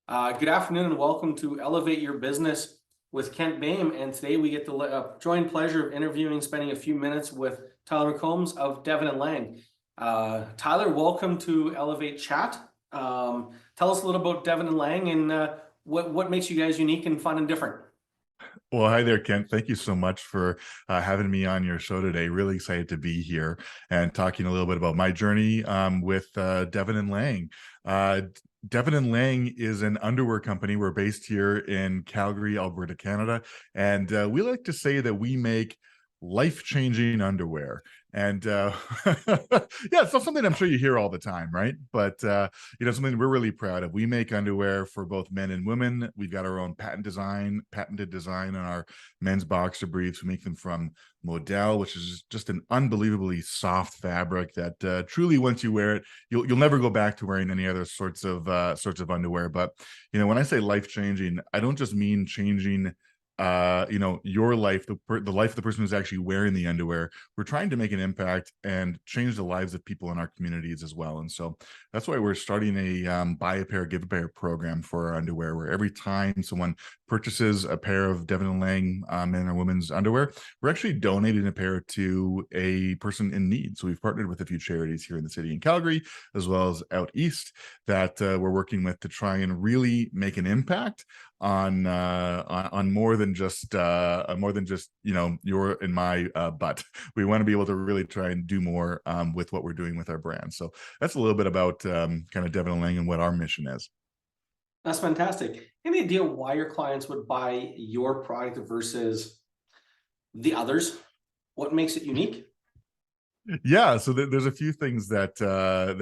Good afternoon and welcome to Elevate Your Business with Kent Boehm. And today we get the joint pleasure of interviewing, spending a few minutes with Tyler McCombs of Devon Lang. Tyler, welcome to Elevate Chat. Tell us a little about Devon Lang and what makes you guys unique and fun and different. Well, hi there, Kent. Thank you so much for having me on your show today. Really excited to be here and talking a little bit about my journey with Devon and Lang. Devon and Lang is an underwear company. We're based here in Calgary, Alberta, Canada. And we like to say that we make life-changing underwear. And yeah, it's not something I'm sure you hear all the time, right? But something we're really proud of. We make underwear for both men and women. We've got our own patented design on our men's boxer briefs. We make them from Modal, which is just an unbelievably soft fabric that truly, once you wear it, you'll never go back to wearing any other sorts of underwear. But when I say life changing, I don't just mean changing your life, the life of the person who's actually wearing the underwear. We're trying to make an impact and change the lives of people in our communities as well. And so that's why we're starting a buy a pair, give a pair program for our underwear, where every time someone purchases a pair of Devon and Lang men or women's underwear, we're actually donating a pair to a person in need. So we've partnered with a few charities here in the city in Calgary, as well as out east, that we're working with to try and really make an impact on more than just your and my butt. We want to be able to really try and do more with what we're doing with our brand. So that's a little bit about kind of Devon and Lang and what our mission is. That's fantastic. Any idea why your clients would buy your product versus the others? What makes it unique? Yeah, so there's a few things that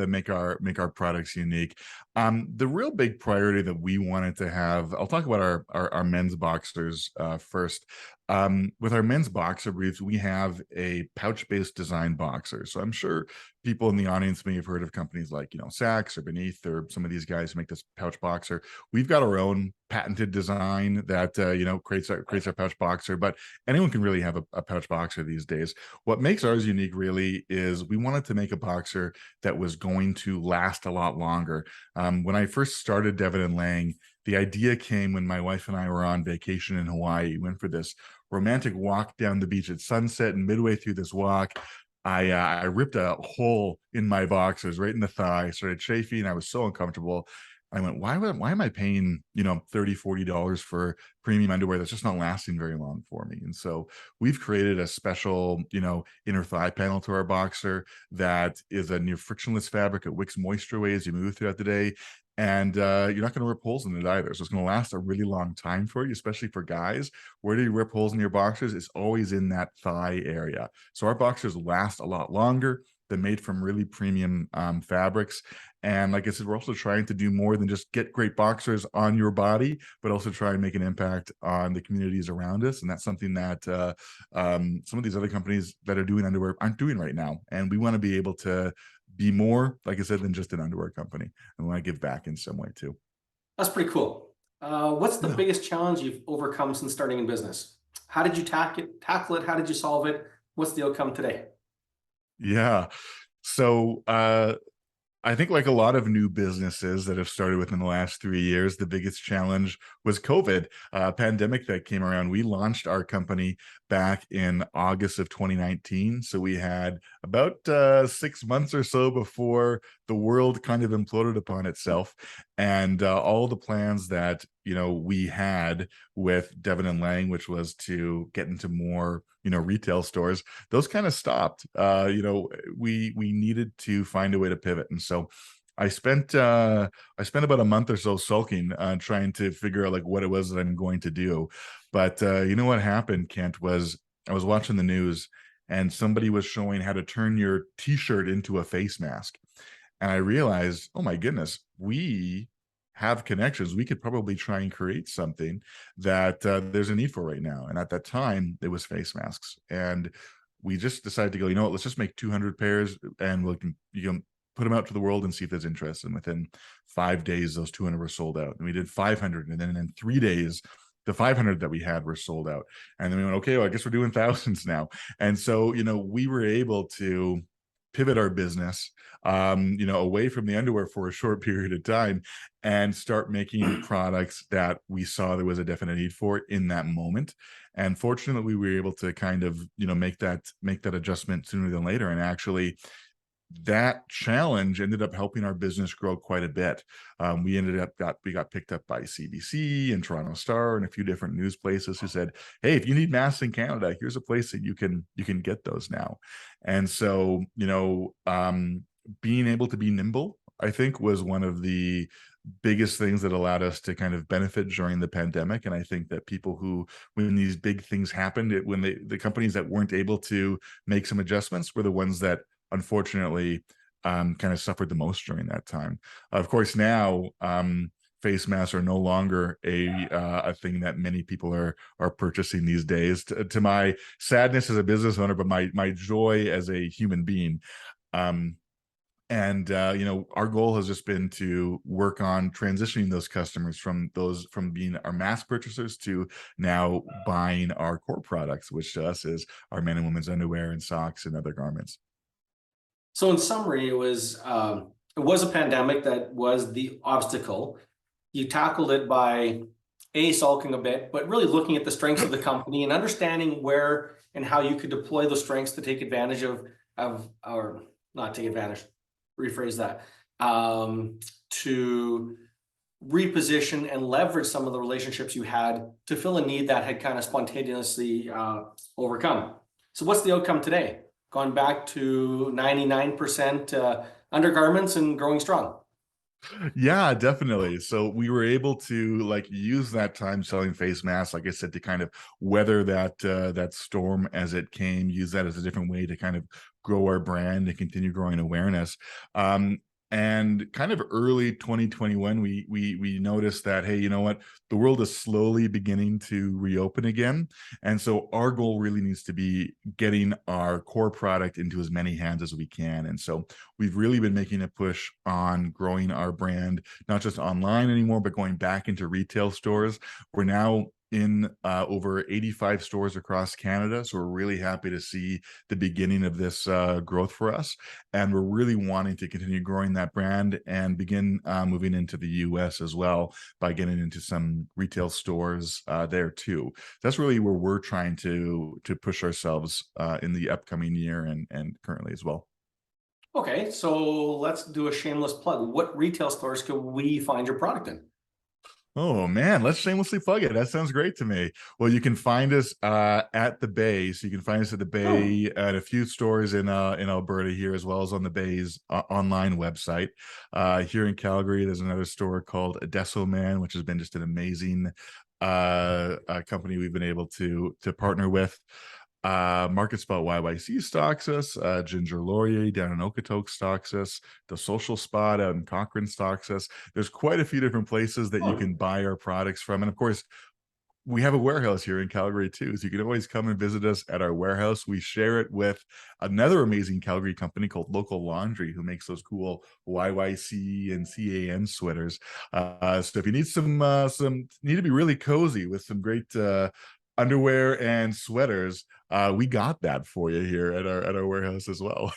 make our products unique. The real big priority that we wanted to have, I'll talk about our men's boxers first. With our men's boxer briefs, we have a pouch-based design boxer. So I'm sure people in the audience may have heard of companies like Saks or Beneath or some of these guys who make this pouch boxer. We've got our own patented design that creates our pouch boxer, but anyone can really have a pouch boxer these days. What makes ours unique really is we wanted to make a boxer that was going to last a lot longer. When I first started Devon and Lang, the idea came when my wife and I were on vacation in Hawaii. We went for this romantic walk down the beach at sunset, and midway through this walk, I ripped a hole in my boxers right in the thigh, started chafing. I was so uncomfortable. I went, why am I paying, $30-$40 for premium underwear that's just not lasting very long for me? And so we've created a special, inner thigh panel to our boxer that is a near frictionless fabric. It wicks moisture away as you move throughout the day. And you're not going to rip holes in it either. So it's going to last a really long time for you, especially for guys. Where do you rip holes in your boxers? It's always in that thigh area. So our boxers last a lot longer. They're made from really premium fabrics. And like I said, we're also trying to do more than just get great boxers on your body, but also try and make an impact on the communities around us. And that's something that some of these other companies that are doing underwear aren't doing right now. And we want to be able to be more, like I said, than just an underwear company. And want to give back in some way too. That's pretty cool. What's the Yeah. biggest challenge you've overcome since starting in business? How did you tackle it? How did you solve it? What's the outcome today? Yeah. So I think, like a lot of new businesses that have started within the last 3 years, the biggest challenge was COVID, pandemic that came around. We launched our company back in August of 2019. So we had about 6 months or so before the world kind of imploded upon itself. And all the plans that, we had with Devon and Lang, which was to get into more, retail stores, those kind of stopped. We needed to find a way to pivot. And so I spent about a month or so sulking, trying to figure out like what it was that I'm going to do. But what happened, Kent, was I was watching the news and somebody was showing how to turn your t-shirt into a face mask. And I realized, oh my goodness, we have connections. We could probably try and create something that there's a need for right now. And at that time, it was face masks. And we just decided to go, let's just make 200 pairs and you can put them out to the world and see if there's interest. And within 5 days, those 200 were sold out. And we did 500. And then in 3 days, the 500 that we had were sold out. And then we went, okay, well, I guess we're doing thousands now. And so, we were able to pivot our business, away from the underwear for a short period of time and start making products that we saw there was a definite need for in that moment. And fortunately, we were able to kind of, make that adjustment sooner than later. And actually, that challenge ended up helping our business grow quite a bit. We got picked up by CBC and Toronto Star and a few different news places who said, "Hey, if you need masks in Canada, here's a place that you can get those now." And so, being able to be nimble, I think, was one of the biggest things that allowed us to kind of benefit during the pandemic. And I think that people who, when these big things happened, when the companies that weren't able to make some adjustments were the ones that unfortunately kind of suffered the most during that time. Of course, now face masks are no longer a thing that many people are purchasing these days. To my sadness as a business owner, but my joy as a human being. Our goal has just been to work on transitioning those customers from being our mass purchasers to now buying our core products, which to us is our men and women's underwear and socks and other garments. So in summary, it was a pandemic that was the obstacle. You tackled it by sulking a bit, but really looking at the strengths of the company and understanding where and how you could deploy those strengths to take advantage of or not take advantage, rephrase that, to reposition and leverage some of the relationships you had to fill a need that had kind of spontaneously overcome. So what's the outcome today? Gone back to 99% undergarments and growing strong. Yeah, definitely. So we were able to use that time selling face masks, like I said, to kind of weather that storm as it came, use that as a different way to kind of grow our brand and continue growing awareness. And kind of early 2021, we noticed that, hey, you know what? The world is slowly beginning to reopen again. And so our goal really needs to be getting our core product into as many hands as we can. And so we've really been making a push on growing our brand, not just online anymore, but going back into retail stores. We're now in over 85 stores across Canada. So we're really happy to see the beginning of this growth for us. And we're really wanting to continue growing that brand and begin moving into the US as well by getting into some retail stores there too. That's really where we're trying to push ourselves in the upcoming year and currently as well. Okay, so let's do a shameless plug. What retail stores could we find your product in? Oh man, let's shamelessly plug it. That sounds great to me. Well, you can find us at the Bay. So you can find us at the Oh, Bay at a few stores in Alberta here, as well as on the Bay's online website. Here in Calgary, there's another store called Adesso Man, which has been just an amazing company we've been able to partner with. Market Spot YYC stocks us, Ginger Laurier down in Okotoks stocks us, the Social Spot out in Cochrane stocks us. There's quite a few different places that you oh. can buy our products from. And of course, we have a warehouse here in Calgary too. So you can always come and visit us at our warehouse. We share it with another amazing Calgary company called Local Laundry, who makes those cool YYC and CAN sweaters. So if you need some need to be really cozy with some great underwear and sweaters, we got that for you here at our warehouse as well.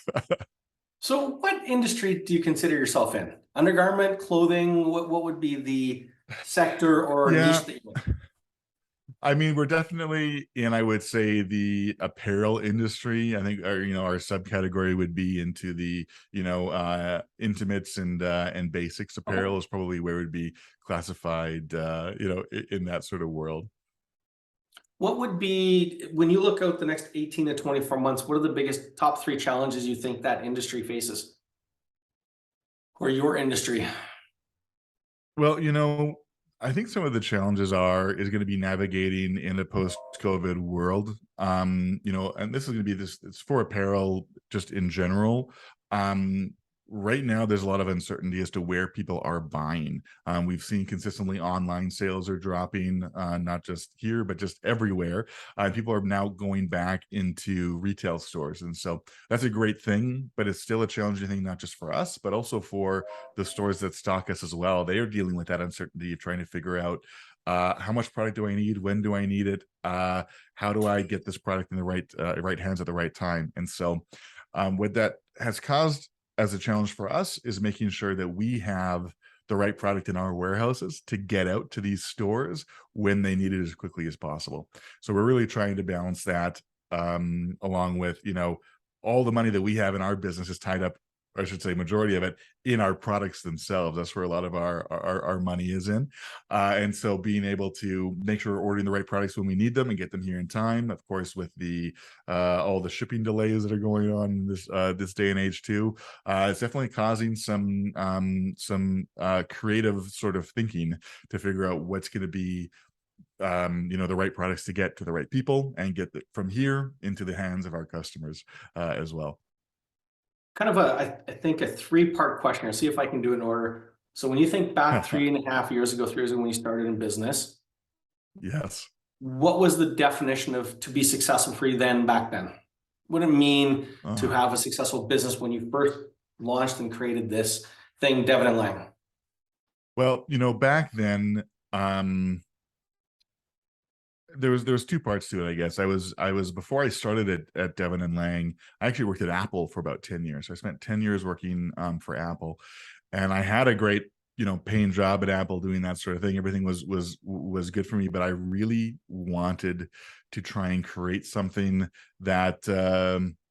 So what industry do you consider yourself in? Undergarment, clothing, what would be the sector or Yeah, niche that you're in? I mean, we're definitely in, I would say, the apparel industry. I think our subcategory would be into the, intimates and basics Okay. apparel is probably where it would be classified, in that sort of world. What would be, when you look out the next 18 to 24 months, what are the biggest top three challenges you think that industry faces or your industry? Well, I think some of the challenges is going to be navigating in a post-COVID world. And this is going to be it's for apparel just in general. Right now there's a lot of uncertainty as to where people are buying. We've seen consistently online sales are dropping, not just here, but just everywhere. People are now going back into retail stores. And so that's a great thing, but it's still a challenging thing, not just for us, but also for the stores that stock us as well. They are dealing with that uncertainty of trying to figure out how much product do I need? When do I need it? How do I get this product in the right hands at the right time? And so with that has caused as a challenge for us is making sure that we have the right product in our warehouses to get out to these stores when they need it as quickly as possible. So we're really trying to balance that, along with, all the money that we have in our business is tied up, or I should say majority of it, in our products themselves. That's where a lot of our money is in. And so being able to make sure we're ordering the right products when we need them and get them here in time, of course, with the all the shipping delays that are going on this day and age too, it's definitely causing some creative sort of thinking to figure out what's going to be the right products to get to the right people and get from here into the hands of our customers as well. Kind of I think a three-part question. I'll see if I can do it in order. So when you think back 3.5 years ago, 3 years ago when you started in business, Yes. what was the definition of to be successful for you then back then? What did it mean to Uh, have a successful business when you first launched and created this thing, Devon and Lang? well, back then, there was two parts to it, I guess. I was before I started at Devon and Lang, I actually worked at Apple for about 10 years. So I spent 10 years working for Apple, and I had a great, paying job at Apple doing that sort of thing. Everything was good for me, but I really wanted to try and create something that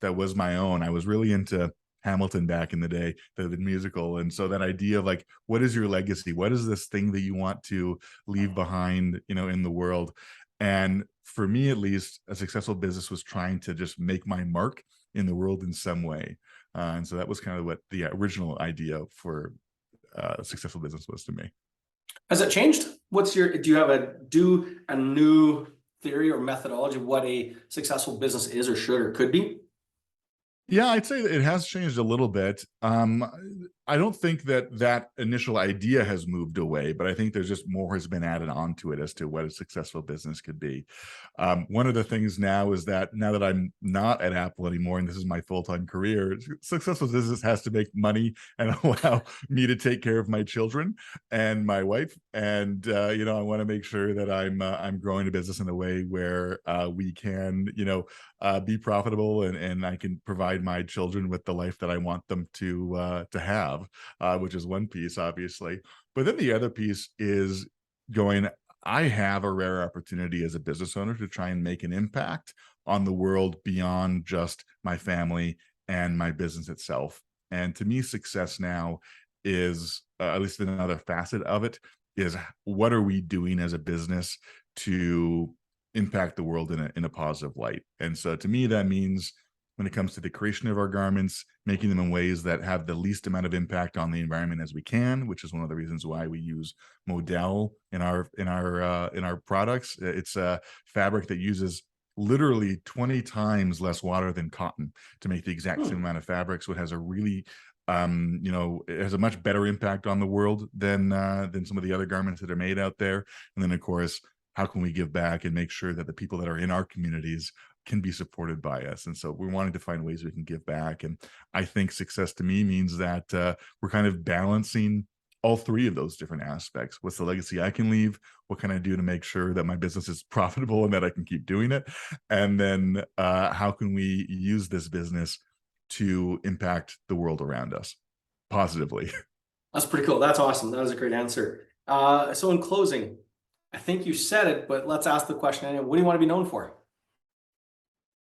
was my own. I was really into Hamilton back in the day, the musical. And so that idea of like, what is your legacy? What is this thing that you want to leave behind, in the world? And for me, at least, a successful business was trying to just make my mark in the world in some way. And so that was kind of what the original idea for a successful business was to me. Has it changed? Do you have a new theory or methodology of what a successful business is or should or could be? Yeah, I'd say that it has changed a little bit. I don't think that initial idea has moved away, but I think there's just more has been added onto it as to what a successful business could be. One of the things now is that now that I'm not at Apple anymore, and this is my full-time career, successful business has to make money and allow me to take care of my children and my wife. And I want to make sure that I'm growing a business in a way where we can, be profitable and I can provide my children with the life that I want them to have, which is one piece, obviously. But then the other piece is going, I have a rare opportunity as a business owner to try and make an impact on the world beyond just my family and my business itself. And to me, success now is, at least another facet of it, is what are we doing as a business to impact the world in a positive light. And so to me, that means when it comes to the creation of our garments, making them in ways that have the least amount of impact on the environment as we can, which is one of the reasons why we use modal in our products. It's a fabric that uses literally 20 times less water than cotton to make the exact same amount of fabric. So it has a really it has a much better impact on the world than some of the other garments that are made out there. And then of course, how can we give back and make sure that the people that are in our communities can be supported by us? And so we're wanting to find ways we can give back. And I think success to me means that we're kind of balancing all three of those different aspects. What's the legacy I can leave? What can I do to make sure that my business is profitable and that I can keep doing it? And then how can we use this business to impact the world around us positively? That's pretty cool. That's awesome. That was a great answer. So in closing, I think you said it, but let's ask the question anyway. What do you want to be known for?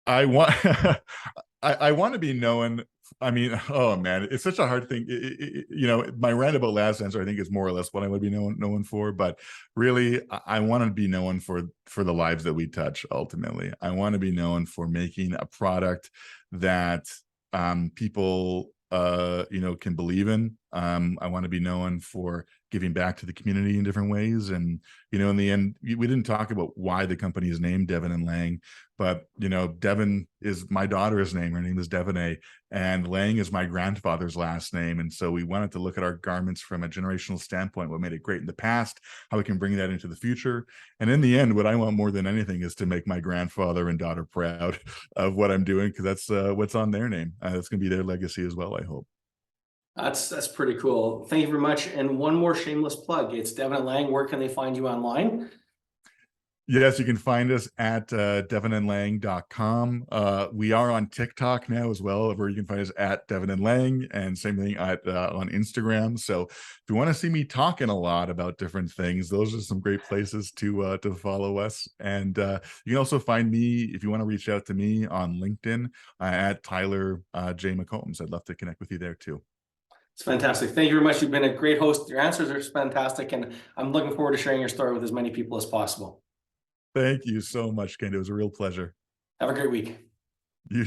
I want I want to be known. I mean, oh man, it's such a hard thing. My roundabout last answer, I think, is more or less what I would be known for. But really, I want to be known for the lives that we touch. Ultimately, I want to be known for making a product that people can believe in. I want to be known for giving back to the community in different ways. And in the end, we didn't talk about why the company is named Devon and Lang, but Devon is my daughter's name. Her name is Devon, and Lang is my grandfather's last name. And so we wanted to look at our garments from a generational standpoint, what made it great in the past, how we can bring that into the future. And in the end, what I want more than anything is to make my grandfather and daughter proud of what I'm doing, because that's what's on their name. That's going to be their legacy as well, I hope. That's pretty cool. Thank you very much. And one more shameless plug. It's Devon and Lang. Where can they find you online? Yes, you can find us at devonandlang.com. We are on TikTok now as well, where you can find us at Devon and Lang, and same thing at on Instagram. So if you want to see me talking a lot about different things, those are some great places to follow us. And you can also find me if you want to reach out to me on LinkedIn at Tyler J McCombs. I'd love to connect with you there too. It's fantastic. Thank you very much. You've been a great host. Your answers are fantastic, and I'm looking forward to sharing your story with as many people as possible. Thank you so much, Ken. It was a real pleasure. Have a great week. You